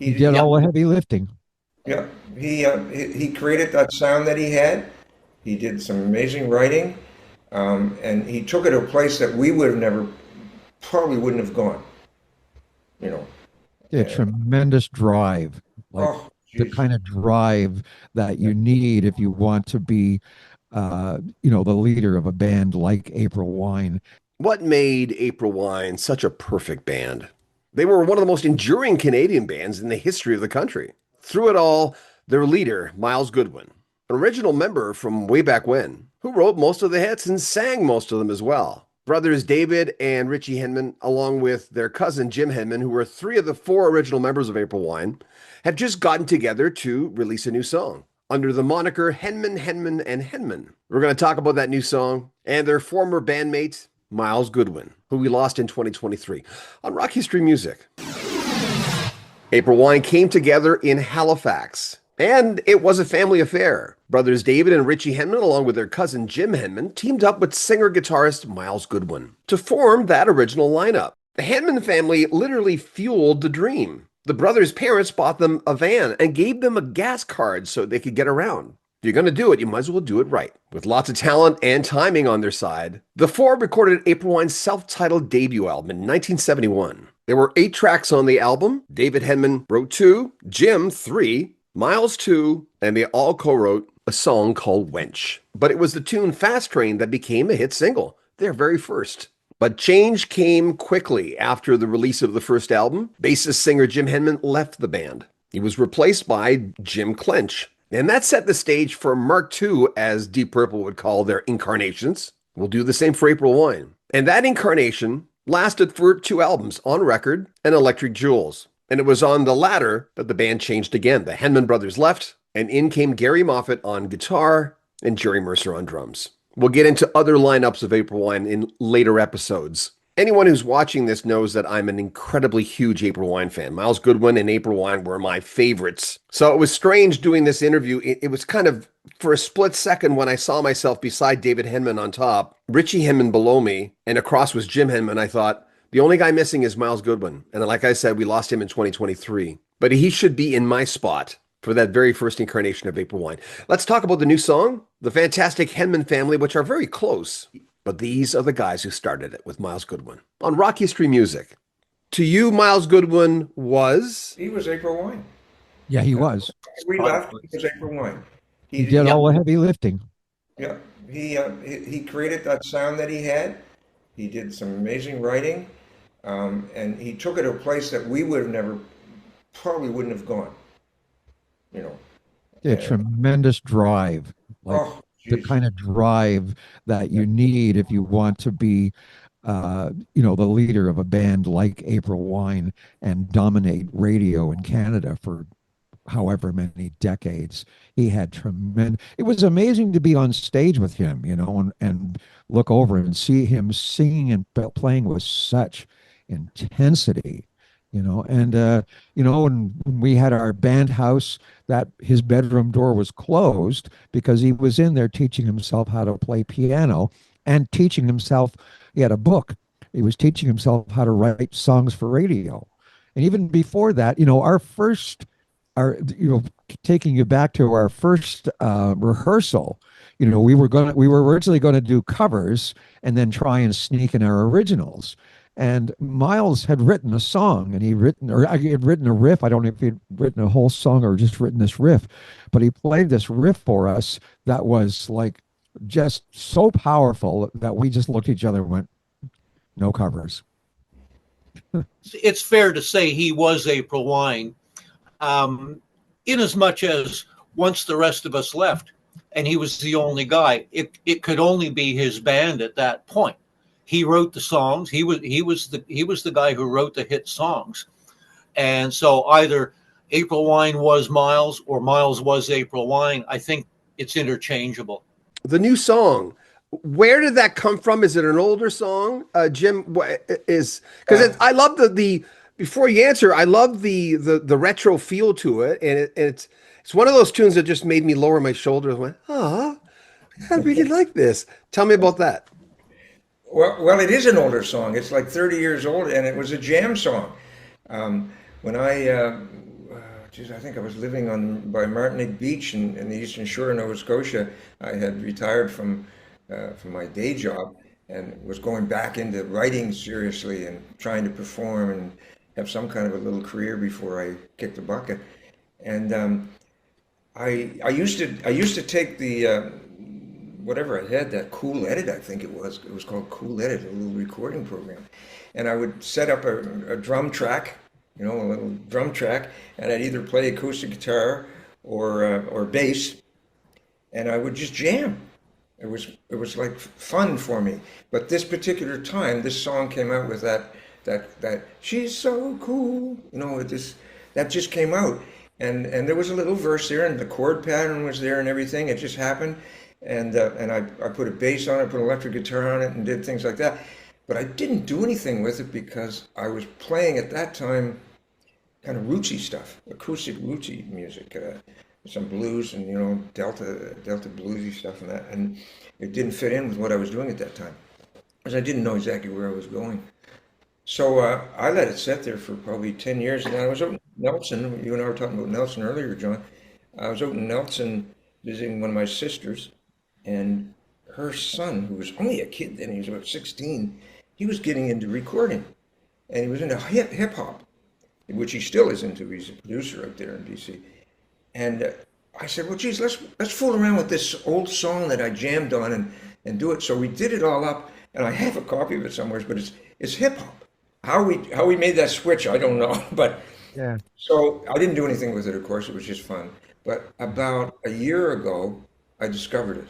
He did all the heavy lifting. Yeah, he created that sound that he had. He did some amazing writing, and he took it to a place that we would have never, probably wouldn't have gone. You know. A tremendous drive, like Oh, the jeez. kind of drive that you need if you want to be, the leader of a band like April Wine. What made April Wine such a perfect band? They were one of the most enduring Canadian bands in the history of the country. Through it all, their leader, Myles Goodwyn, an original member from way back when, who wrote most of the hits and sang most of them as well. Brothers David and Richie Henman, along with their cousin Jim Henman, who were three of the four original members of April Wine, have just gotten together to release a new song under the moniker Henman, Henman, and Henman. We're going to talk about that new song and their former bandmate, Myles Goodwyn, who we lost in 2023, on Rock History Music. April Wine came together in Halifax, and it was a family affair. Brothers David and Richie Henman, along with their cousin Jim Henman, teamed up with singer-guitarist Myles Goodwyn to form that original lineup. The Henman family literally fueled the dream. The brothers' parents bought them a van and gave them a gas card so they could get around. If you're going to do it, you might as well do it right. With lots of talent and timing on their side, the four recorded April Wine's self-titled debut album in 1971. There were 8 tracks on the album. David Henman wrote 2, Jim 3, Myles 2, and they all co-wrote a song called Wench. But it was the tune Fast Train that became a hit single, their very first. But change came quickly after the release of the first album. Bassist singer Jim Henman left the band. He was replaced by Jim Clench. And that set the stage for Mark II, as Deep Purple would call their incarnations. We'll do the same for April Wine. And that incarnation lasted for 2 albums, On Record and Electric Jewels. And it was on the latter that the band changed again. The Henman brothers left, and in came Gary Moffat on guitar and Jerry Mercer on drums. We'll get into other lineups of April Wine in later episodes. Anyone who's watching this knows that I'm an incredibly huge April Wine fan. Myles Goodwyn and April Wine were my favorites. So it was strange doing this interview. It was kind of, for a split second, when I saw myself beside David Henman on top, Richie Henman below me, and across was Jim Henman, I thought, the only guy missing is Myles Goodwyn. And like I said, we lost him in 2023. But he should be in my spot for that very first incarnation of April Wine. Let's talk about the new song, the fantastic Henman family, which are very close. But these are the guys who started it with Myles Goodwyn on Rock History Music. To you, Myles Goodwyn was? He was April Wine. Yeah, he was. We left. He was April Wine. He did all the heavy lifting. Yeah, he created that sound that he had. He did some amazing writing, and he took it to a place that we would have never, probably wouldn't have gone. You know. A tremendous drive, like the kind of drive that you need if you want to be, the leader of a band like April Wine and dominate radio in Canada for however many decades. He had tremendous. It was amazing to be on stage with him, and look over and see him singing and playing with such intensity. When we had our band house, that his bedroom door was closed because he was in there teaching himself how to play piano and teaching himself. He had a book. He was teaching himself how to write songs for radio. And even before that, taking you back to our first rehearsal, we were originally going to do covers and then try and sneak in our originals. And Myles had written a song, and he had written a riff. I don't know if he'd written a whole song or just written this riff, but he played this riff for us that was like just so powerful that we just looked at each other and went, no covers. It's fair to say he was April Wine, in as much as once the rest of us left and he was the only guy, it could only be his band at that point. He wrote the songs. He was the guy who wrote the hit songs. And so either April Wine was Myles or Myles was April Wine. I think it's interchangeable. The new song, where did that come from? Is it an older song? Jim, because I love the before you answer, I love the retro feel to it. And it's one of those tunes that just made me lower my shoulders and went, I really like this. Tell me about that. Well, it is an older song. It's like 30 years old, and it was a jam song. When I geez, I think I was living on by Martinique Beach in the eastern shore of Nova Scotia. I had retired from my day job and was going back into writing seriously and trying to perform and have some kind of a little career before I kicked the bucket. And I used to take the whatever I had, that Cool Edit, I think it was called Cool Edit, a little recording program, and I would set up a drum track, a little drum track, and I'd either play acoustic guitar or bass, and I would just jam. It was like fun for me. But this particular time, this song came out with that she's so cool, that just came out, and there was a little verse there, and the chord pattern was there, and everything. It just happened, and I put a bass on it, put an electric guitar on it, and did things like that. But I didn't do anything with it because I was playing at that time kind of rootsy stuff, acoustic rootsy music, some blues and Delta bluesy stuff and it didn't fit in with what I was doing at that time because I didn't know exactly where I was going. So I let it sit there for probably 10 years, and then I was out in Nelson. You and I were talking about Nelson earlier, John. I was out in Nelson visiting one of my sisters, and her son, who was only a kid then, he was about 16, he was getting into recording, and he was into hip hop, which he still is into. He's a producer out there in BC. And I said, well, geez, let's fool around with this old song that I jammed on and do it. So we did it all up, and I have a copy of it somewhere, but it's hip hop. How we made that switch, I don't know. But Yeah. so I didn't do anything with it, of course. It was just fun. But about a year ago, I discovered it,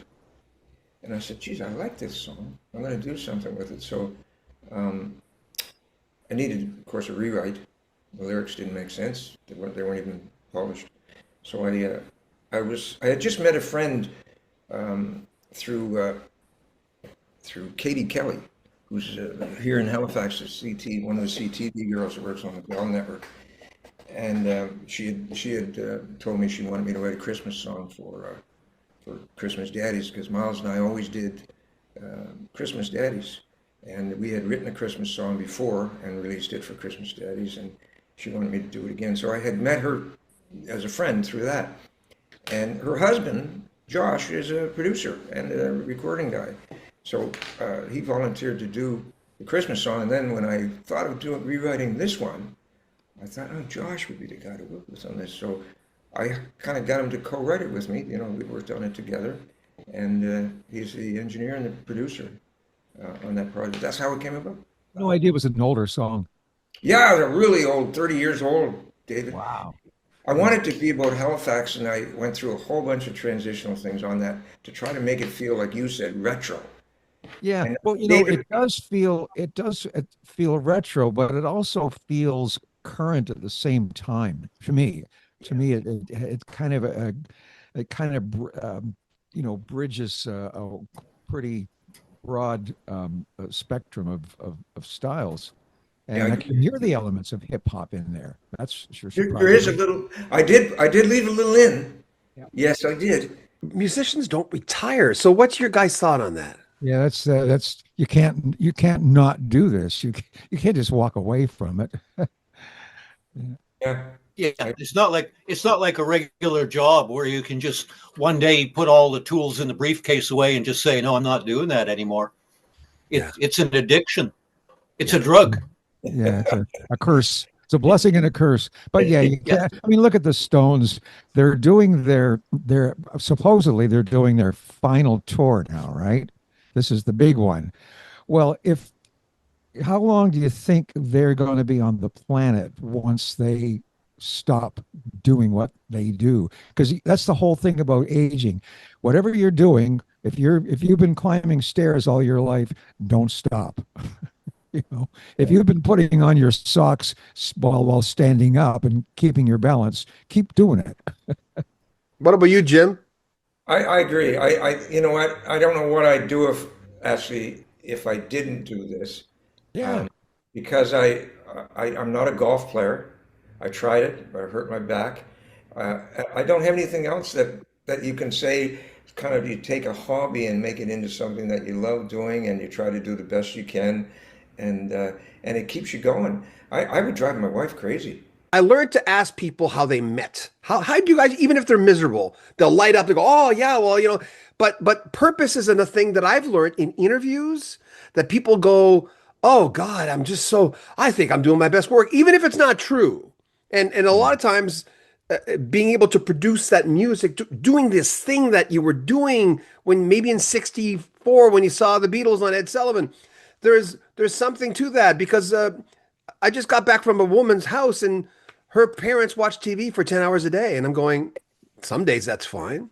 and I said, geez, I like this song. I'm going to do something with it. So I needed, of course, a rewrite. The lyrics didn't make sense. They weren't even polished. So I had just met a friend through Katie Kelly, who's here in Halifax, one of the CTV girls that works on the Bell Network, and she had told me she wanted me to write a Christmas song for Christmas Daddies, because Myles and I always did Christmas Daddies, and we had written a Christmas song before and released it for Christmas Daddies, and she wanted me to do it again. So I had met her as a friend through that. And her husband, Josh, is a producer and a recording guy. So he volunteered to do the Christmas song. And then when I thought of rewriting this one, I thought, oh, Josh would be the guy to work with on this. So I kind of got him to co-write it with me. We worked on it together. And he's the engineer and the producer on that project. That's how it came about. No idea it was an older song. Yeah, they're really old, 30 years old, David. Wow. I wanted to be about Halifax, and I went through a whole bunch of transitional things on that to try to make it feel, like you said, retro. Yeah. And Well, David, it does feel retro, but it also feels current at the same time. To me, it kind of bridges a pretty broad spectrum of styles. And yeah, I can hear the elements of hip hop in there. That's sure there is a surprising. little. I did leave a little in. Yeah. Yes, I did. Musicians don't retire. So what's your guys' thought on that? Yeah, that's you can't not do this. You can't just walk away from it. Yeah, Yeah, I, it's not like a regular job where you can just one day put all the tools in the briefcase away and just say, no, I'm not doing that anymore. Yeah. It's an addiction. It's a drug. Yeah, it's a curse. It's a blessing and a curse. But yeah, you Yeah. can't. I mean, look at the Stones. They're doing their supposedly they're doing their final tour now, right? This is the big one. Well, if how long do you think they're going to be on the planet once they stop doing what they do? Because that's the whole thing about aging. Whatever you're doing, if you've been climbing stairs all your life, don't stop. If you've been putting on your socks while standing up and keeping your balance, keep doing it. What about you, Jim? I agree. You know what? I don't know what I'd do if I didn't do this, Yeah. um, because I'm not a golf player. I tried it, but I hurt my back. Uh, I don't have anything else that you can say. Kind of, you take a hobby and make it into something that you love doing, and you try to do the best you can, and it keeps you going. I would drive my wife crazy I learned to ask people how they met. How do you guys, even if they're miserable, they'll light up. They go, oh yeah, well, but purpose isn't a thing that I've learned in interviews that people go, oh God, I think I'm doing my best work, even if it's not true. And a lot of times, being able to produce that music, doing this thing that you were doing when maybe in '64 when you saw the Beatles on Ed Sullivan, there's something to that because I just got back from a woman's house and her parents watch TV for 10 hours a day. And I'm going, some days that's fine.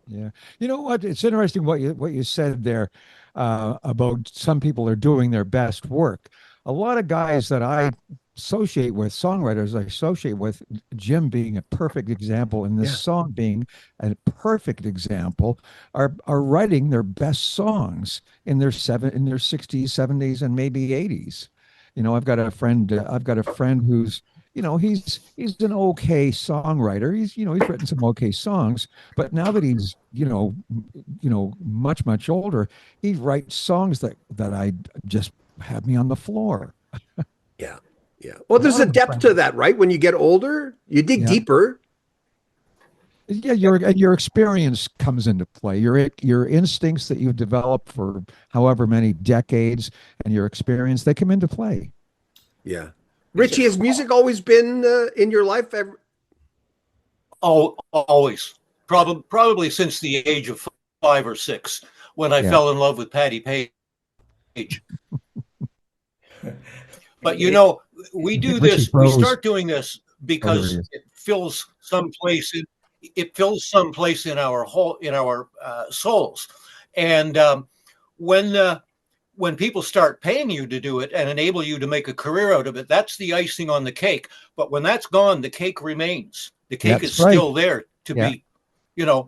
Yeah. You know what? It's interesting what you said there about some people are doing their best work. A lot of guys that I associate with, songwriters I associate with, Jim being a perfect example, and this Yeah. song being a perfect example, are writing their best songs in their 60s, 70s, and maybe 80s. You know, I've got a friend who's, he's an okay songwriter. He's written some okay songs, but now that he's, much older, he writes songs that I just have me on the floor. Yeah. Yeah. Well, there's a depth to that, right? When you get older, you dig Yeah. deeper. Yeah, your experience comes into play. Your instincts that you've developed for however many decades and your experience, they come into play. Yeah. Richie, has music always been in your life? Oh, always. Probably since the age of 5 or 6 when I Yeah. fell in love with Patty Page. But we do Richie this. We froze. start doing this Oh, here because he is. it fills some place in our souls. And when people start paying you to do it and enable you to make a career out of it, that's the icing on the cake. But when that's gone, the cake remains. The cake That's is right. still there to Yeah. be,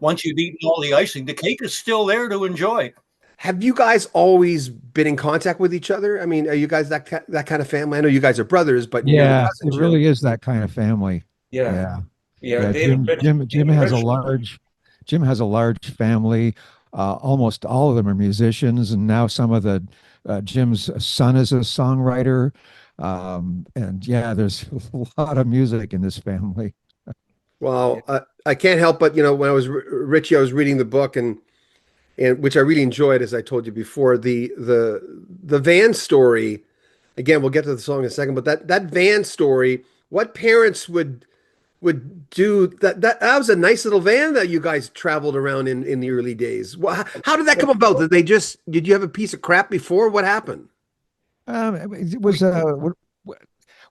once you've eaten all the icing, the cake is still there to enjoy. Have you guys always been in contact with each other? I mean, are you guys that kind of family? I know you guys are brothers, but you're the Yeah, cousin, it Jim. really is that kind of family. Yeah. Yeah. Yeah. Yeah, David Rich, Jim David has a Rich. Jim has a large family. Almost all of them are musicians, and now some of the Jim's son is a songwriter. And yeah, there's a lot of music in this family. Well, I can't help but, when I was Richie, I was reading the book and which I really enjoyed, as I told you before, the van story. Again, we'll get to the song in a second, but that van story, what parents would do that was a nice little van that you guys traveled around in the early days. How did that come about? Did you have a piece of crap before? What happened? It was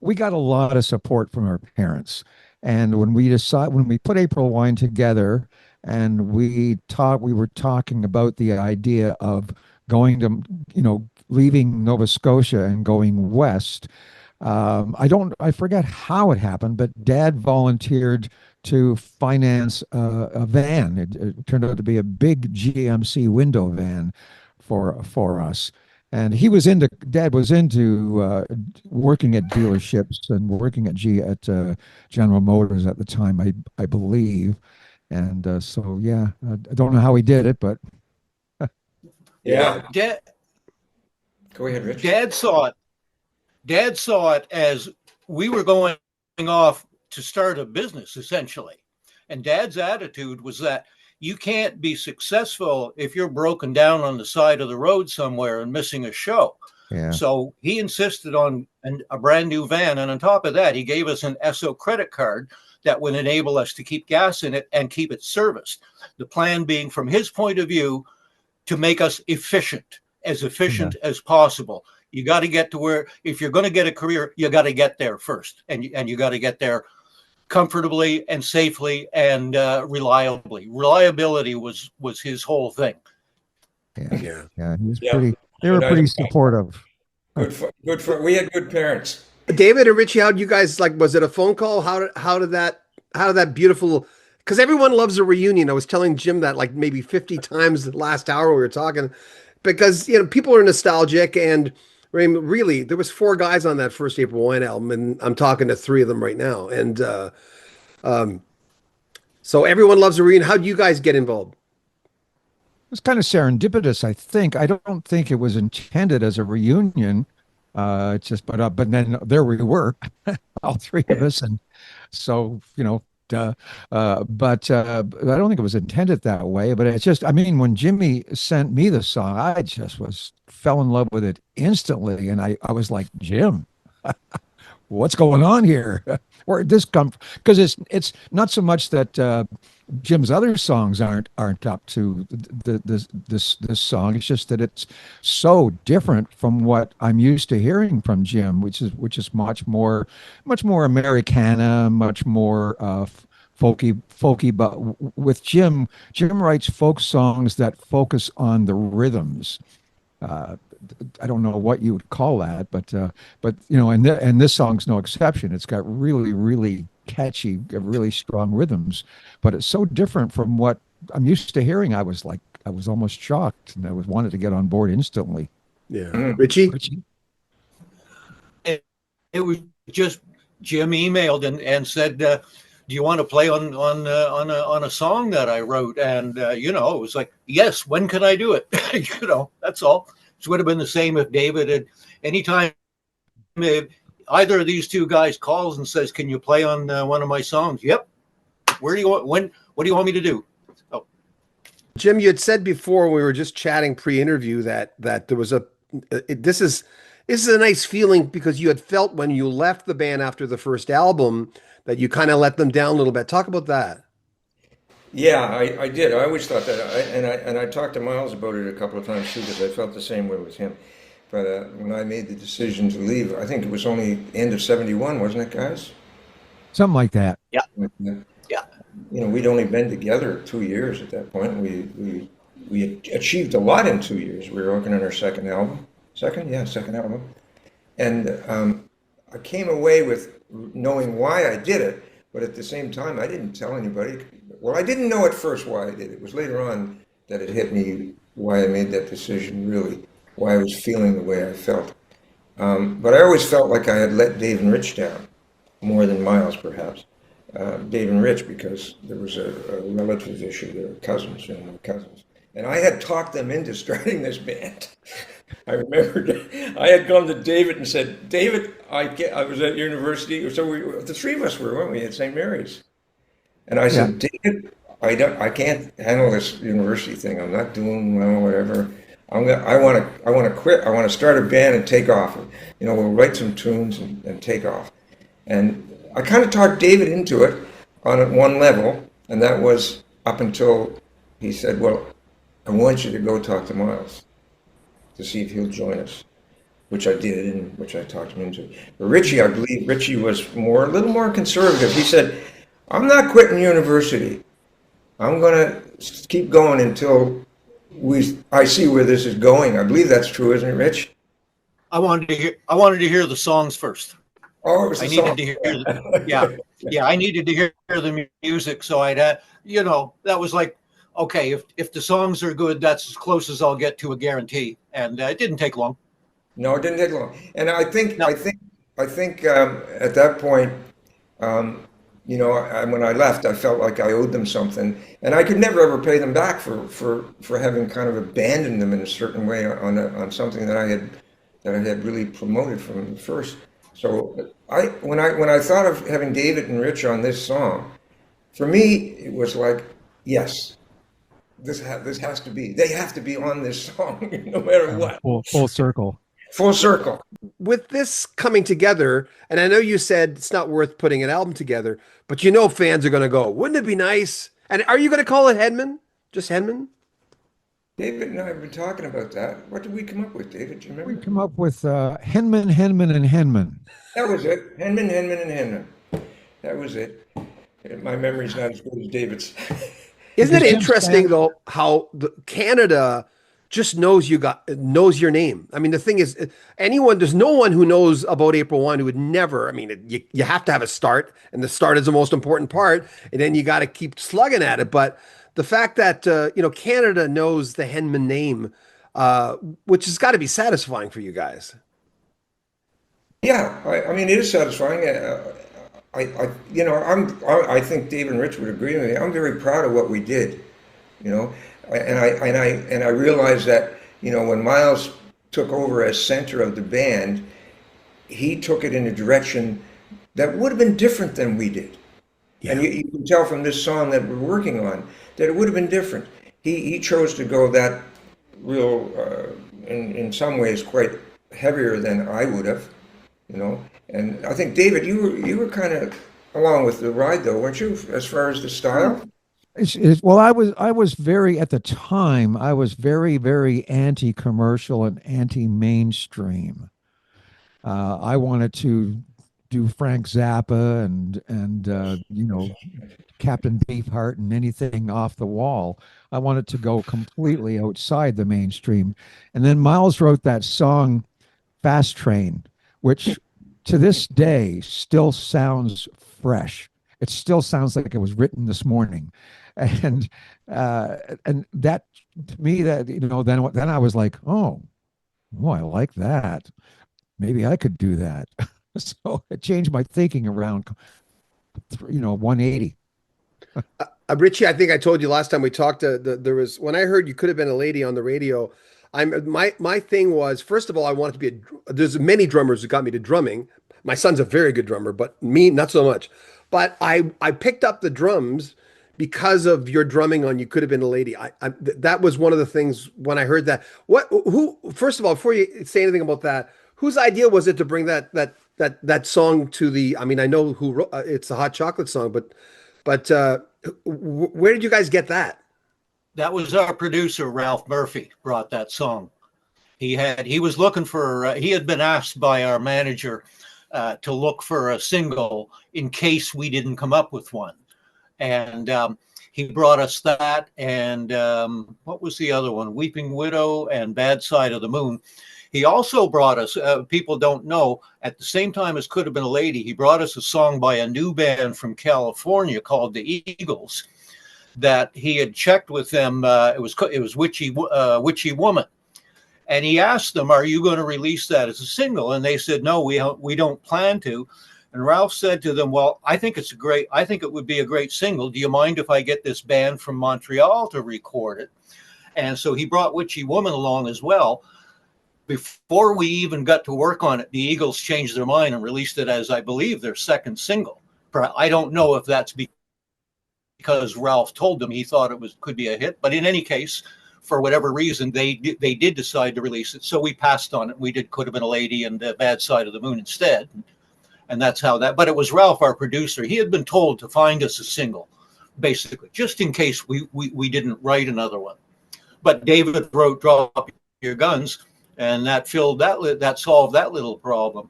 we got a lot of support from our parents, and when we put April Wine together, and we were talking about the idea of going to, leaving Nova Scotia and going west. I forget how it happened, but Dad volunteered to finance a van. It turned out to be a big GMC window van for us. And Dad was into working at dealerships and working at General Motors at the time, I believe. And so, yeah, I don't know how he did it, but Yeah. Dad, Go ahead, Rich. Dad saw it as we were going off to start a business, essentially. And Dad's attitude was that you can't be successful if you're broken down on the side of the road somewhere and missing a show. yeah. So he insisted on a brand new van. And on top of that, he gave us an ESSO credit card that would enable us to keep gas in it and keep it serviced. The plan being, from his point of view, to make us efficient as possible. You got to get to where, if you're going to get a career, you got to get there first. And you got to get there comfortably and safely and reliably. Reliability was his whole thing. Yeah. He was Yeah. they were And pretty supportive. we had good parents. David and Richie, how did you guys was it a phone call? How did that beautiful, because everyone loves a reunion. I was telling Jim that like maybe 50 times the last hour we were talking, because people are nostalgic, and I mean, really there was 4 guys on that first April Wine album, and I'm talking to 3 of them right now. And so everyone loves a reunion. How do you guys get involved? It was kind of serendipitous, I think. I don't think it was intended as a reunion. But then there we were, all three of us, and so but I don't think it was intended that way. But it's just, I mean, when Jimmy sent me the song, I just was fell in love with it instantly, and I was like, Jim, what's going on here? Where did this come from? Because it's not so much that Jim's other songs aren't up to this song. It's just that it's so different from what I'm used to hearing from Jim, which is much more Americana, much more folky. But with Jim writes folk songs that focus on the rhythms. Uh, I don't know what you would call that, but and this song's no exception. It's got really, really catchy, really strong rhythms, but it's so different from what I'm used to hearing. I was almost shocked, and I wanted to get on board instantly. Yeah, Richie. It was just Jim emailed and said, "Do you want to play on a song that I wrote?" And it was like, "Yes, when can I do it?" That's all. It would have been the same if David had anytime if either of these two guys calls and says, "Can you play on one of my songs?" Yep. Where do you want? When? What do you want me to do? Oh. Jim, you had said before we were just chatting pre-interview that there was this is a nice feeling because you had felt when you left the band after the first album that you kind of let them down a little bit. Talk about that. Yeah, I did. I always thought that, and I talked to Myles about it a couple of times too, because I felt the same way with him. But when I made the decision to leave, I think it was only end of '71, wasn't it, guys? Something like that. Yeah. Yeah. We'd only been together 2 years at that point. We had achieved a lot in 2 years. We were working on our second album. Second album. And I came away with knowing why I did it, but at the same time, I didn't tell anybody. Well, I didn't know at first why I did it. It was later on that it hit me why I made that decision, really, why I was feeling the way I felt. But I always felt like I had let Dave and Rich down, more than Myles, perhaps. Dave and Rich, because there was a relative issue. They were cousins, cousins. And I had talked them into starting this band. I remember I had gone to David and said, David, I was at university, so the three of us were, weren't we, at St. Mary's? And I said, David, I can't handle this university thing. I'm not doing well, whatever. I want to quit. I want to start a band and take off. We'll write some tunes and take off. And I kind of talked David into it on one level, and that was up until he said, well, I want you to go talk to Myles to see if he'll join us, which I did, and which I talked him into. But Richie, I believe Richie was a little more conservative. He said, I'm not quitting university. I'm going to keep going until I see where this is going. I believe that's true, isn't it, Rich? I wanted to hear the songs first. Oh, it was I needed to hear. I needed to hear the music, so I'd that was like, okay, if the songs are good, that's as close as I'll get to a guarantee, and it didn't take long. No, it didn't take long, and I think at that point, when I left, I felt like I owed them something, and I could never ever pay them back for having kind of abandoned them in a certain way on something that I had really promoted from the first. So when I thought of having David and Rich on this song, for me it was like, yes, this has to be. They have to be on this song, no matter what. Full circle. Full circle. With this coming together, and I know you said it's not worth putting an album together, but fans are going to go, wouldn't it be nice? And are you going to call it Henman? Just Henman? David and I have been talking about that. What did we come up with, David? Do you remember? We come up with Henman, and Henman. That was it. Henman, and Henman. That was it. My memory's not as good as David's. Isn't it interesting though how Canada just knows your name? I mean, the thing is, there's no one who knows about April Wine who would never. I mean, you have to have a start, and the start is the most important part, and then you got to keep slugging at it. But the fact that Canada knows the Henman name, which has got to be satisfying for you guys. Yeah, I mean, it is satisfying. I think Dave and Rich would agree with me. I'm very proud of what we did, and I realized that when Myles took over as center of the band, he took it in a direction that would have been different than we did. Yeah. And you can tell from this song that we're working on that it would have been different. He chose to go that real, in some ways, quite heavier than I would have, you know. And I think, David, you were kind of along with the ride, though, weren't you, as far as the style? Well, I was very at the time. I was very anti-commercial and anti-mainstream. I wanted to do Frank Zappa and Captain Beefheart and anything off the wall. I wanted to go completely outside the mainstream. And then Miles wrote that song Fast Train, which to this day still sounds fresh. It still sounds like it was written this morning. And and that to me that then I was like, oh, I like that. Maybe I could do that. So it changed my thinking around 180. Richie, I think I told you last time we talked. There was when I heard You Could Have Been a Lady on the radio. My thing was, first of all, I wanted to be there's many drummers who got me to drumming. My son's a very good drummer, but me not so much. But I picked up the drums because of your drumming on You Could Have Been a Lady. That was one of the things when I heard that. Who first of all, before you say anything about that, whose idea was it to bring that song to the? I mean, I know who wrote, it's a Hot Chocolate song, but where did you guys get that? That was our producer, Ralph Murphy, brought that song. He was looking for, he had been asked by our manager to look for a single in case we didn't come up with one. And he brought us that. And what was the other one? Weeping Widow and Bad Side of the Moon. He also brought us, people don't know, at the same time as Could Have Been a Lady, he brought us a song by a new band from California called the Eagles that he had checked with them. It was Witchy Woman. And he asked them, are you going to release that as a single? And they said, no, we don't plan to. And Ralph said to them, well, I think it would be a great single. Do you mind if I get this band from Montreal to record it? And so he brought Witchy Woman along as well. Before we even got to work on it, the Eagles changed their mind and released it as, I believe, their second single. I don't know if that's because Ralph told them he thought it could be a hit, but in any case, for whatever reason, they did decide to release it. So we passed on it. We did Could Have Been a Lady and Bad Side of the Moon instead. And that's how that, but it was Ralph, our producer. He had been told to find us a single, basically, just in case we didn't write another one. But David wrote Drop Your Guns, and that solved that little problem.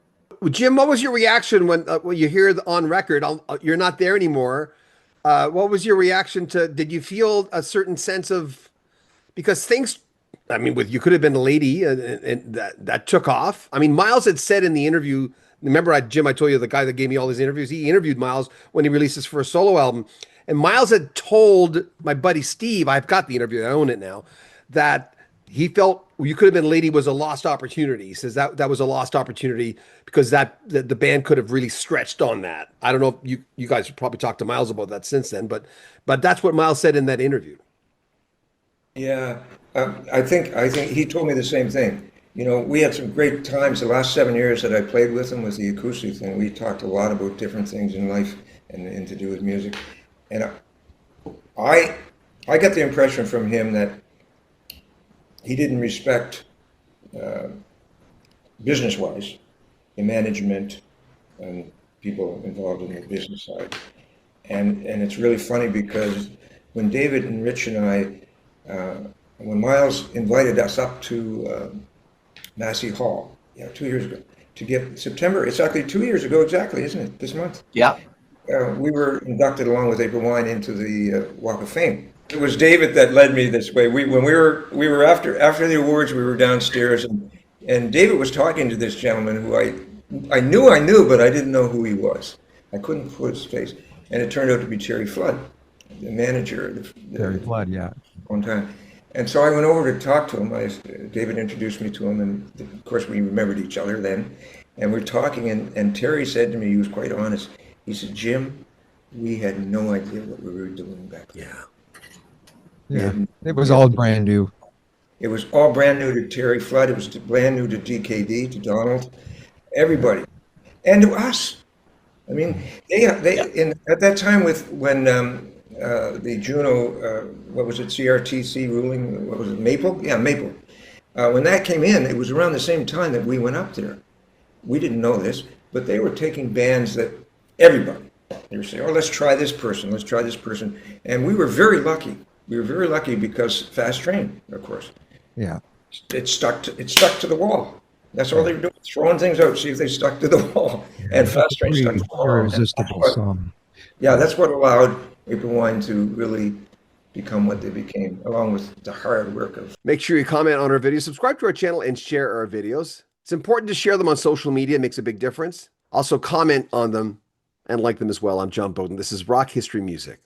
Jim, what was your reaction when you hear on record, you're not there anymore? What was your reaction did you feel a certain sense of, because things, I mean, with You Could Have Been a Lady, and that took off. I mean, Miles had said in the interview, remember, Jim, I told you the guy that gave me all his interviews, he interviewed Miles when he released his first solo album. And Miles had told my buddy Steve, I've got the interview, I own it now, that he felt You Could Have Been a Lady was a lost opportunity. He says that was a lost opportunity because the band could have really stretched on that. I don't know if you guys probably talked to Miles about that since then, but that's what Miles said in that interview. Yeah, I think he told me the same thing. You know, we had some great times the last 7 years that I played with him with the acoustic thing. We talked a lot about different things in life and to do with music. And I got the impression from him that he didn't respect business-wise the management and people involved in the business side. And it's really funny because when David and Rich and I, when Miles invited us up to Massey Hall, 2 years ago, to get September, it's actually 2 years ago exactly, isn't it, this month? Yeah. We were inducted along with April Wine into the Walk of Fame. It was David that led me this way. When we were after the awards, we were downstairs, and David was talking to this gentleman who I knew, but I didn't know who he was. I couldn't put his face, and it turned out to be Terry Flood, the manager. Terry Flood, yeah. One time, and so I went over to talk to him. David introduced me to him, and of course we remembered each other then, and we're talking, and Terry said to me, he was quite honest. He said, "Jim, we had no idea what we were doing back then." Yeah, it was all brand new. It was all brand new to Terry Flood. It was brand new to DKD, to Donald. everybody, and to us. I mean, at that time when the Juno, what was it, CRTC ruling, what was it, Maple? Yeah, Maple. When that came in, it was around the same time that we went up there. We didn't know this, but they were taking bands that everybody, they were saying, oh, let's try this person, let's try this person. And we were very lucky. We were very lucky because Fast Train, of course. Yeah. It stuck to the wall. That's all they were doing, throwing things out, see if they stuck to the wall. And Fast Train stuck to the wall. Irresistible song. Yeah, that's what allowed April Wine to really become what they became, along with the hard work of. Make sure you comment on our videos, subscribe to our channel, and share our videos. It's important to share them on social media. It makes a big difference. Also comment on them and like them as well. I'm John Bowden. This is Rock History Music.